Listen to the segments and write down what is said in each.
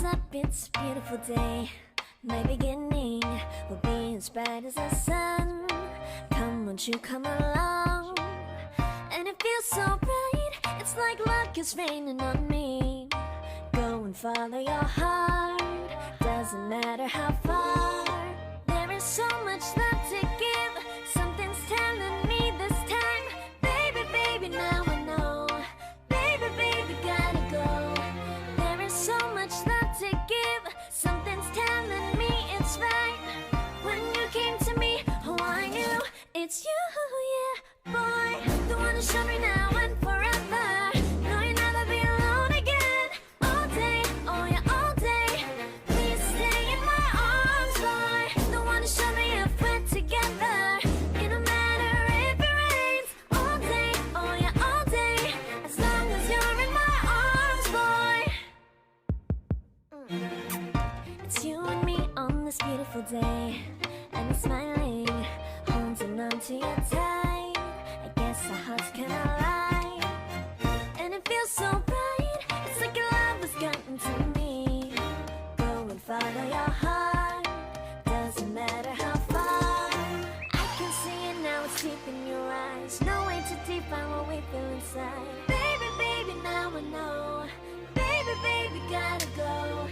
It's a beautiful day. My beginning will be as bright as the sun. Come, won't you come along? And it feels so bright, it's like luck is raining on me. Go and follow your heart, doesn't matter how far. There is so much love to give, something's telling me this time. Baby, baby, now I know. Baby, baby, gotta go. There is so much love to give, something's telling me it's right. When you came to me, oh I knew it's you, yeah, boy. The one who showed me now and forever. No, you'll never be alone again. All day, oh yeah, all day. Please stay in my arms, boy. The one who showed me if we're together. It don't matter if it rains. All day, oh yeah, all day. As long as you're in my arms, boy. It's you and me on this beautiful day, and it's smiling, holding on to your tight. I guess our hearts cannot lie, and it feels so bright. It's like your love has gotten to me. Go and follow your heart, doesn't matter how far. I can see it now, it's deep in your eyes. No way to define what we feel inside. Baby, baby, now I know. Baby, baby, gotta go.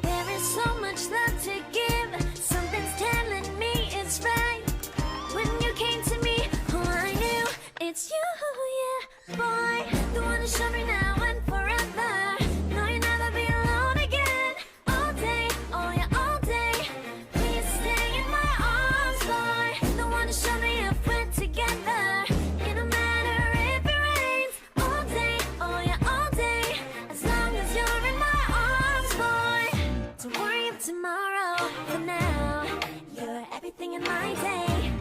There is so much love to give, something's telling me it's right. When you came to me, oh I knew it's you, yeah, boy. The one who showed me now and forever. No, you'll never be alone again. All day, oh yeah, all day. Please stay in my arms, boy. The one who showed me if we're together. It don't matter if it rains. All day, oh yeah, all day. As long as you're in my arms, boy. Don't worry of tomorrow, for now you're everything in my day.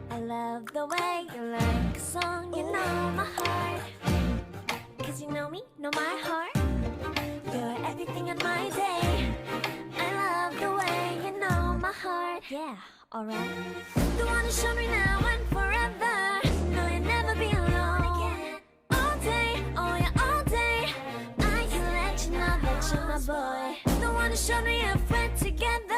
I love the way you like a song, you know my heart. Cause you know me, know my heart. You're everything in my day. I love the way you know my heart. Yeah, alright. The one who showed me now and forever. No, you'll never be alone again. All day, oh yeah, all day. I can let you know that you're my boy. The one who showed me if we're together.